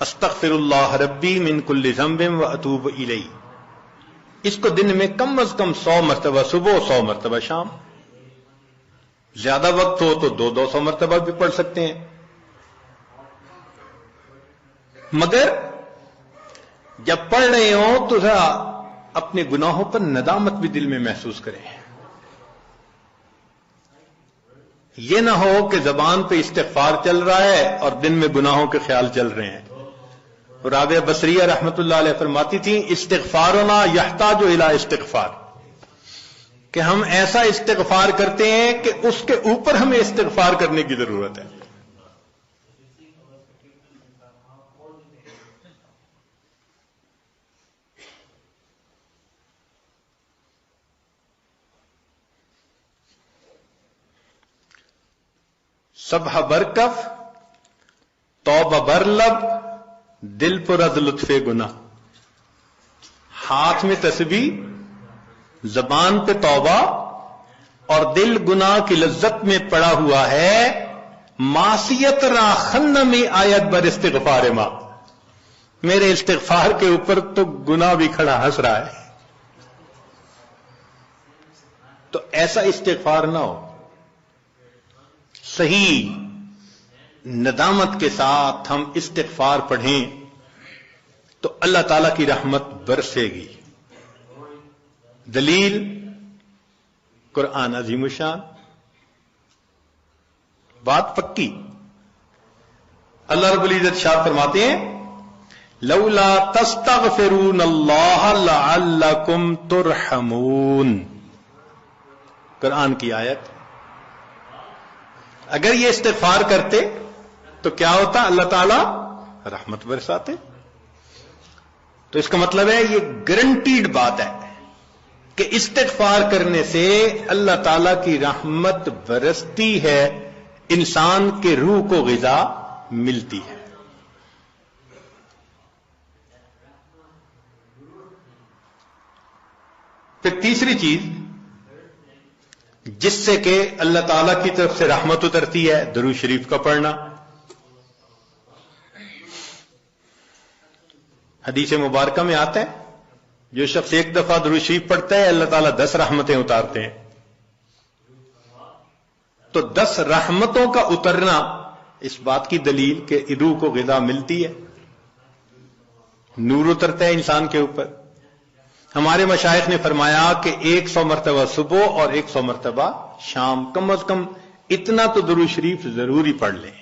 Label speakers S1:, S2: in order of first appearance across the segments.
S1: استغفراللہ ربی من کل ذنب واتوب الیہ، اس کو دن میں کم از کم 100 مرتبہ صبح، 100 مرتبہ شام، زیادہ وقت ہو تو 200 مرتبہ بھی پڑھ سکتے ہیں۔ مگر جب پڑھ رہے ہوں تو ذرا اپنے گناہوں پر ندامت بھی دل میں محسوس کریں۔ یہ نہ ہو کہ زبان پہ استغفار چل رہا ہے اور دن میں گناہوں کے خیال چل رہے ہیں۔ رابعہ بصریہ رحمت اللہ علیہ فرماتی تھیں استغفارنا یحتاج الی استغفار، کہ ہم ایسا استغفار کرتے ہیں کہ اس کے اوپر ہمیں استغفار کرنے کی ضرورت ہے۔ سبح برکف توبہ برلب دل پر از لطف گناہ، ہاتھ میں تسبیح، زبان پہ توبہ اور دل گناہ کی لذت میں پڑا ہوا ہے۔ معصیت را خن میں آیت بر استغفار ماں، میرے استغفار کے اوپر تو گناہ بھی کھڑا ہنس رہا ہے۔ تو ایسا استغفار نہ ہو، صحیح ندامت کے ساتھ ہم استغفار پڑھیں تو اللہ تعالی کی رحمت برسے گی۔ دلیل قرآن عظیم الشان، بات پکی۔ اللہ رب العزت شاہ فرماتے ہیں لولا تستغفرون اللہ لعلکم ترحمون، قرآن کی آیت۔ اگر یہ استغفار کرتے تو کیا ہوتا؟ اللہ تعالیٰ رحمت برساتے۔ تو اس کا مطلب ہے یہ گارنٹیڈ بات ہے کہ استغفار کرنے سے اللہ تعالیٰ کی رحمت برستی ہے، انسان کے روح کو غذا ملتی ہے۔ پھر تیسری چیز جس سے کہ اللہ تعالیٰ کی طرف سے رحمت اترتی ہے، درود شریف کا پڑھنا۔ حدیث مبارکہ میں آتا ہے جو شخص ایک دفعہ درود شریف پڑھتا ہے اللہ تعالیٰ 10 رحمتیں اتارتے ہیں۔ تو 10 رحمتوں کا اترنا اس بات کی دلیل کہ روح کو غذا ملتی ہے، نور اترتا ہے انسان کے اوپر۔ ہمارے مشائخ نے فرمایا کہ 100 مرتبہ صبح اور 100 مرتبہ شام، کم از کم اتنا تو درود شریف ضروری پڑھ لیں۔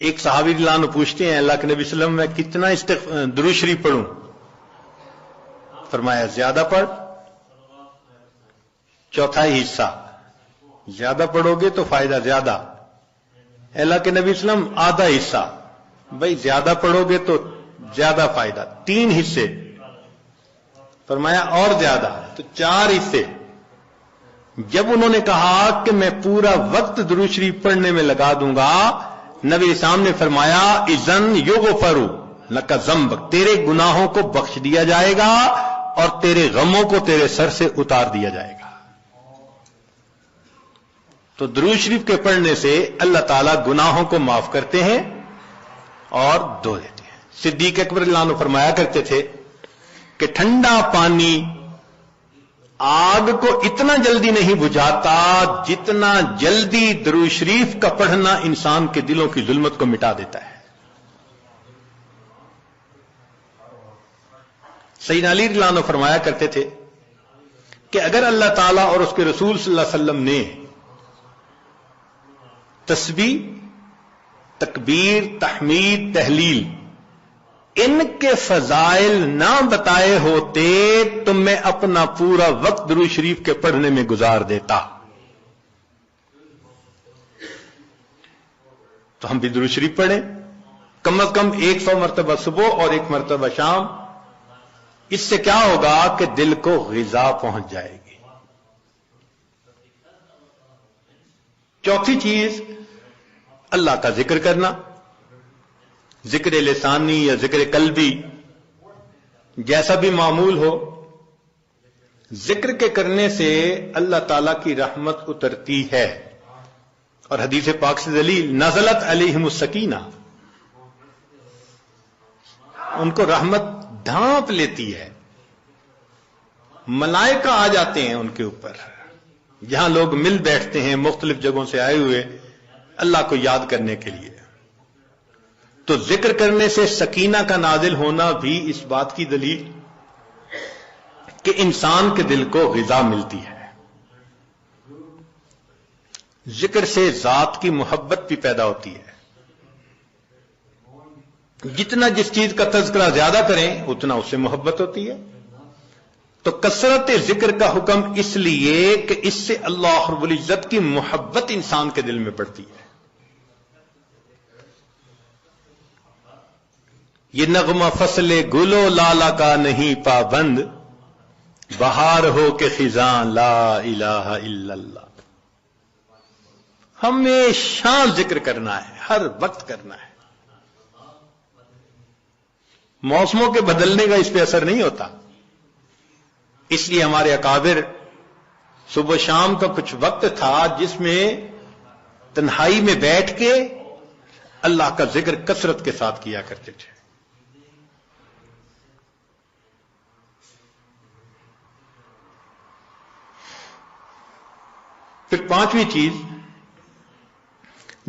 S1: ایک صحابی رضی اللہ عنہ پوچھتے ہیں اللہ کے نبی صلی اللہ علیہ وسلم میں کتنا درود شریف پڑھوں؟ فرمایا زیادہ پڑھ، چوتھائی حصہ، زیادہ پڑھو گے تو فائدہ زیادہ۔ اللہ کے نبی صلی اللہ علیہ وسلم آدھا حصہ، بھائی زیادہ پڑھو گے تو زیادہ فائدہ، 3 حصے۔ فرمایا اور زیادہ، تو 4 حصے۔ جب انہوں نے کہا کہ میں پورا وقت درود شریف پڑھنے میں لگا دوں گا، نبی اسلام نے فرمایا اذن یغفر لک ذنبک، تیرے گناہوں کو بخش دیا جائے گا اور تیرے غموں کو تیرے سر سے اتار دیا جائے گا۔ تو درود شریف کے پڑھنے سے اللہ تعالیٰ گناہوں کو معاف کرتے ہیں اور دھو دیتے ہیں۔ صدیق اکبر رضی اللہ عنہ فرمایا کرتے تھے کہ ٹھنڈا پانی آگ کو اتنا جلدی نہیں بجھاتا جتنا جلدی درود شریف کا پڑھنا انسان کے دلوں کی ظلمت کو مٹا دیتا ہے۔ سیدنا علی رضی اللہ عنہ فرمایا کرتے تھے کہ اگر اللہ تعالیٰ اور اس کے رسول صلی اللہ علیہ وسلم نے تسبیح، تکبیر، تحمید، تحلیل ان کے فضائل نہ بتائے ہوتے تو میں اپنا پورا وقت درود شریف کے پڑھنے میں گزار دیتا۔ تو ہم بھی درود شریف پڑھیں، کم از کم 100 مرتبہ صبح اور 1 مرتبہ شام۔ اس سے کیا ہوگا کہ دل کو غذا پہنچ جائے گی۔ چوتھی چیز اللہ کا ذکر کرنا، ذکر لسانی یا ذکر قلبی، جیسا بھی معمول ہو، ذکر کے کرنے سے اللہ تعالی کی رحمت اترتی ہے۔ اور حدیث پاک سے دلیل نزلت علیہم السکینہ، ان کو رحمت ڈھانپ لیتی ہے، ملائکہ آ جاتے ہیں ان کے اوپر، جہاں لوگ مل بیٹھتے ہیں مختلف جگہوں سے آئے ہوئے اللہ کو یاد کرنے کے لیے۔ تو ذکر کرنے سے سکینہ کا نازل ہونا بھی اس بات کی دلیل کہ انسان کے دل کو غذا ملتی ہے۔ ذکر سے ذات کی محبت بھی پیدا ہوتی ہے۔ جتنا جس چیز کا تذکرہ زیادہ کریں اتنا اس سے محبت ہوتی ہے۔ تو کثرت ذکر کا حکم اس لیے کہ اس سے اللہ رب العزت کی محبت انسان کے دل میں پڑتی ہے۔ یہ نغمہ فصل گل و لالا کا نہیں پابند، بہار ہو کہ خزاں لا الہ الا اللہ۔ ہمیشہ ذکر کرنا ہے، ہر وقت کرنا ہے۔ موسموں کے بدلنے کا اس پہ اثر نہیں ہوتا، اس لیے ہمارے اکابر صبح شام کا کچھ وقت تھا جس میں تنہائی میں بیٹھ کے اللہ کا ذکر کثرت کے ساتھ کیا کرتے تھے۔ پھر پانچویں چیز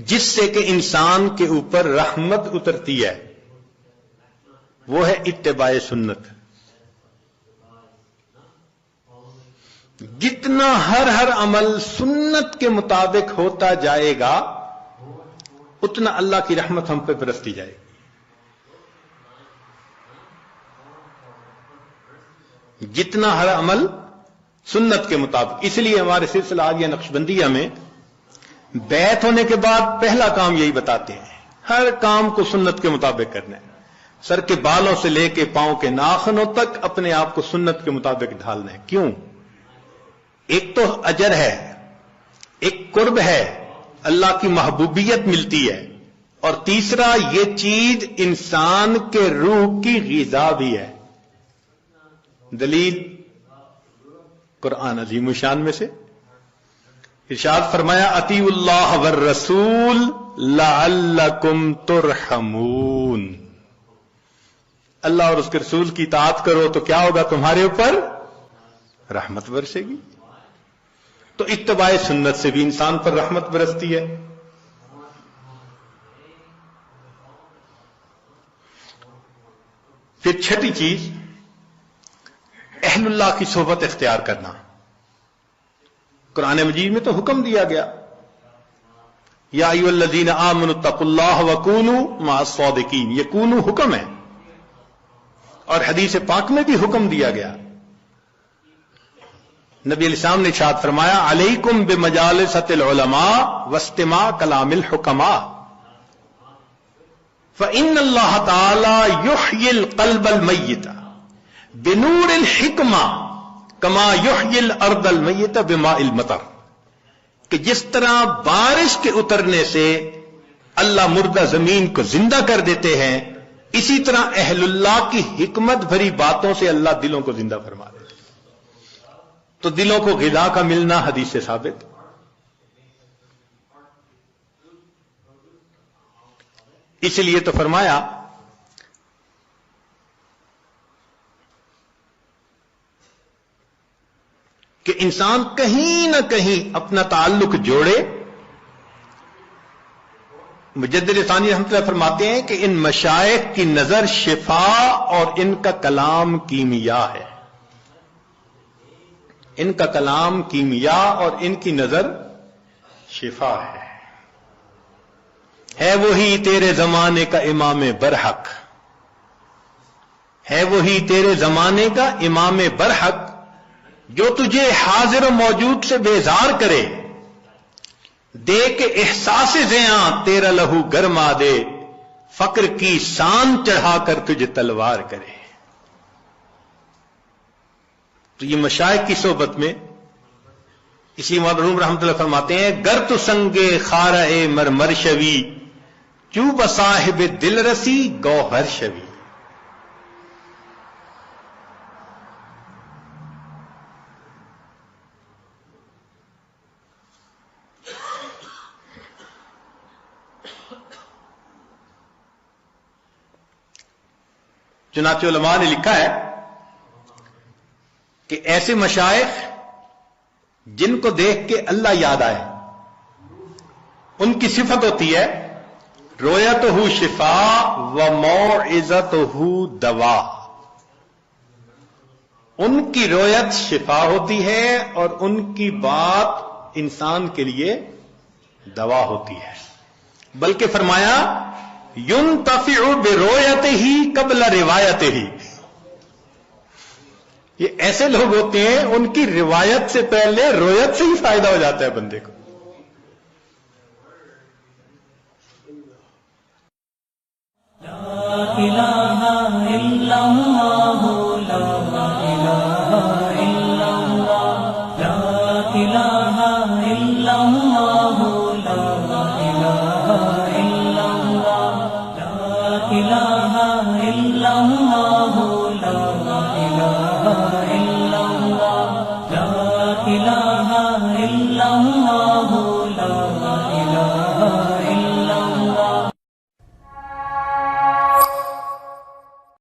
S1: جس سے کہ انسان کے اوپر رحمت اترتی ہے وہ ہے اتباع سنت۔ جتنا ہر عمل سنت کے مطابق ہوتا جائے گا اتنا اللہ کی رحمت ہم پہ برستی جائے گی۔ جتنا ہر عمل سنت کے مطابق، اس لیے ہمارے سلسلہ آگیا نقشبندیہ میں بیعت ہونے کے بعد پہلا کام یہی بتاتے ہیں، ہر کام کو سنت کے مطابق کرنا ہے۔ سر کے بالوں سے لے کے پاؤں کے ناخنوں تک اپنے آپ کو سنت کے مطابق ڈھالنا ہے۔ کیوں؟ ایک تو اجر ہے، ایک قرب ہے، اللہ کی محبوبیت ملتی ہے، اور تیسرا یہ چیز انسان کے روح کی غذا بھی ہے۔ دلیل قرآن عظیم الشان میں سے ارشاد فرمایا اطیعوا اللہ والرسول لعلکم ترحمون، اللہ اور اس کے رسول کی اطاعت کرو تو کیا ہوگا؟ تمہارے اوپر رحمت برسے گی۔ تو اتباع سنت سے بھی انسان پر رحمت برستی ہے۔ پھر چھٹی چیز اہل اللہ کی صحبت اختیار کرنا۔ قرآن مجید میں تو حکم دیا گیا یا ایھا الذین آمنوا اتقوا اللہ وکونوا مع الصادقین، یہ کونوا حکم ہے، اور حدیث پاک میں بھی حکم دیا گیا۔ نبی علیہ السلام نے ارشاد فرمایا علیکم بمجالسۃ العلماء واستماع کلام الحکماء فإن اللہ تعالی یحیی القلب المیت بنور الحکمہ کما یحیی الارض المیت بماء المطر، کہ جس طرح بارش کے اترنے سے اللہ مردہ زمین کو زندہ کر دیتے ہیں، اسی طرح اہل اللہ کی حکمت بھری باتوں سے اللہ دلوں کو زندہ فرما دیتے ہیں۔ تو دلوں کو غذا کا ملنا حدیث سے ثابت۔ اس لیے تو فرمایا کہ انسان کہیں نہ کہیں اپنا تعلق جوڑے۔ مجدد ثانی رحمۃ اللہ فرماتے ہیں کہ ان مشائخ کی نظر شفا اور ان کا کلام کیمیا ہے۔ ان کا کلام کیمیا اور ان کی نظر شفا ہے وہی تیرے زمانے کا امام برحق، ہے وہی تیرے زمانے کا امام برحق جو تجھے حاضر و موجود سے بیزار کرے، دے کے احساس زیاں تیرا لہو گرما دے، فقر کی شان چڑھا کر تجھے تلوار کرے۔ تو یہ مشائخ کی صحبت میں اسی مرحوم رحمۃ اللہ فرماتے ہیں گر تو سنگے خارہ مرمر شوی چوب صاحب دل رسی گوہر شوی۔ چنانچہ علماء نے لکھا ہے کہ ایسے مشائخ جن کو دیکھ کے اللہ یاد آئے، ان کی صفت ہوتی ہے رویتہ شفاء و موعظتہ دوا. ان کی رویت شفا ہوتی ہے اور ان کی بات انسان کے لیے دوا ہوتی ہے. بلکہ فرمایا ينتفع برؤیتہ قبل روایتہ. یہ ایسے لوگ ہوتے ہیں ان کی روایت سے پہلے رویت سے ہی فائدہ ہو جاتا ہے بندے کو.
S2: لا الہ الا اللہ لا الہ الا اللہ لا الہ الا اللہ لا الہ الا اللہ لا الہ الا اللہ لا الہ الا اللہ لا الہ الا اللہ